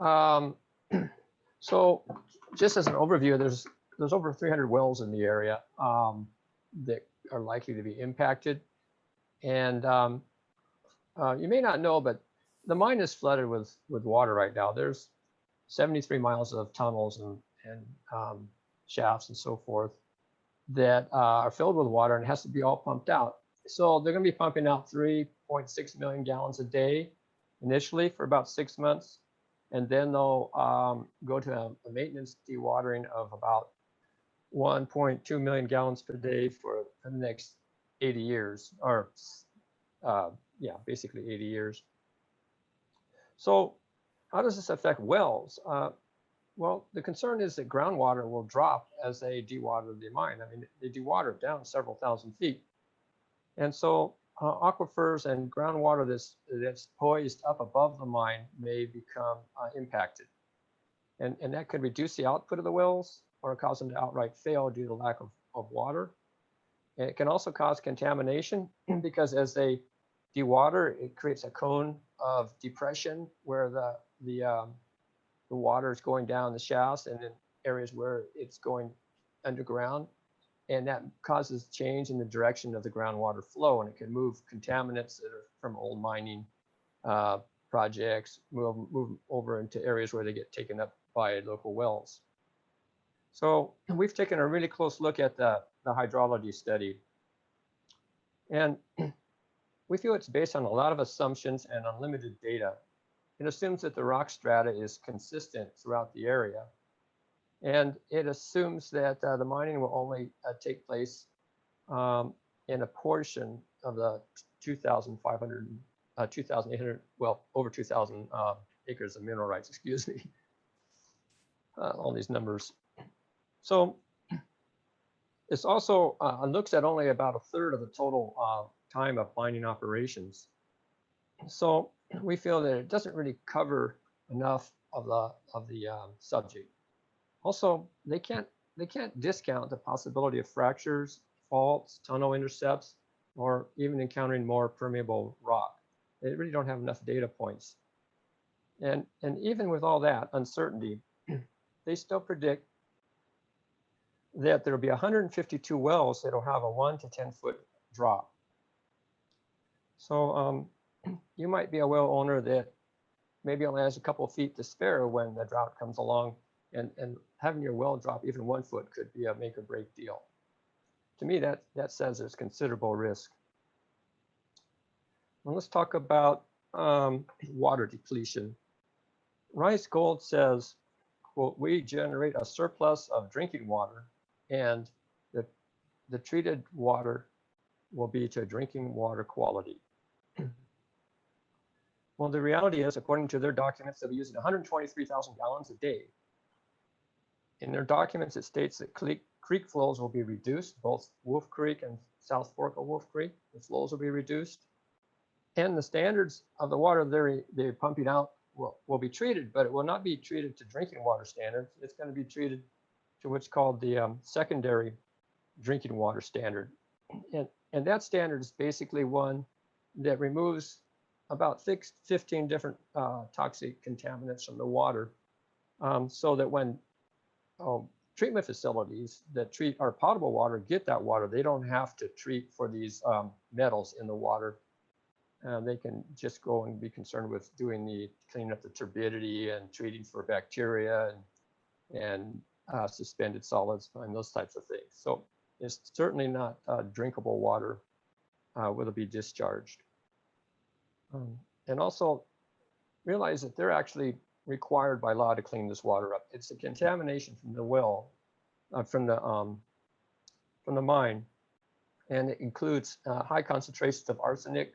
Um, so just as an overview, there's over 300 wells in the area that are likely to be impacted. And you may not know, but the mine is flooded with water right now. There's 73 miles of tunnels and shafts and so forth that are filled with water and has to be all pumped out. So they're going to be pumping out 3.6 million gallons a day initially for about 6 months. And then they'll go to a maintenance dewatering of about 1.2 million gallons per day for the next 80 years, or yeah, basically 80 years. So how does this affect wells? Well, the concern is that groundwater will drop as they dewater the mine. I mean, they dewater it down several thousand feet. And so aquifers and groundwater that's poised up above the mine may become impacted. And that could reduce the output of the wells or cause them to outright fail due to lack of water. And it can also cause contamination because as they dewater, it creates a cone of depression where the water is going down the shafts and in areas where it's going underground. And that causes change in the direction of the groundwater flow, and it can move contaminants that are from old mining projects, move over into areas where they get taken up by local wells. So we've taken a really close look at the hydrology study. And we feel it's based on a lot of assumptions and unlimited data. It assumes that the rock strata is consistent throughout the area. And it assumes that the mining will only take place in a portion of the 2,800, well, over 2,000 acres of mineral rights, excuse me. All these numbers. So it's also looks at only about a third of the total time of mining operations. So we feel that it doesn't really cover enough of the subject. Also, they can't discount the possibility of fractures, faults, tunnel intercepts, or even encountering more permeable rock. They really don't have enough data points. And even with all that uncertainty, they still predict that there will be 152 wells that will have a 1 to 10 foot drop. So you might be a well owner that maybe only has a couple of feet to spare when the drought comes along, and having your well drop even 1 foot could be a make or break deal. To me, that says there's considerable risk. Well, let's talk about water depletion. Rice Gold says, quote, "We generate a surplus of drinking water, and the treated water will be to drinking water quality." Well, the reality is, according to their documents, they'll be using 123,000 gallons a day. In their documents, it states that creek flows will be reduced, both Wolf Creek and South Fork of Wolf Creek. The flows will be reduced. And the standards of the water they're pumping out will be treated, but it will not be treated to drinking water standards. It's going to be treated to what's called the secondary drinking water standard. And that standard is basically one that removes about 15 different toxic contaminants from the water, so that when treatment facilities that treat our potable water get that water, they don't have to treat for these metals in the water. They can just go and be concerned with cleaning up the turbidity and treating for bacteria and suspended solids and those types of things. So it's certainly not drinkable water will be discharged. And also realize that they're actually required by law to clean this water up. It's a contamination from the well, from the mine, and it includes high concentrations of arsenic,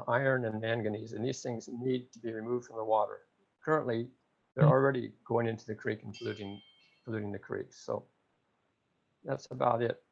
iron, and manganese, and these things need to be removed from the water. Currently, they're already going into the creek and polluting the creek. So that's about it.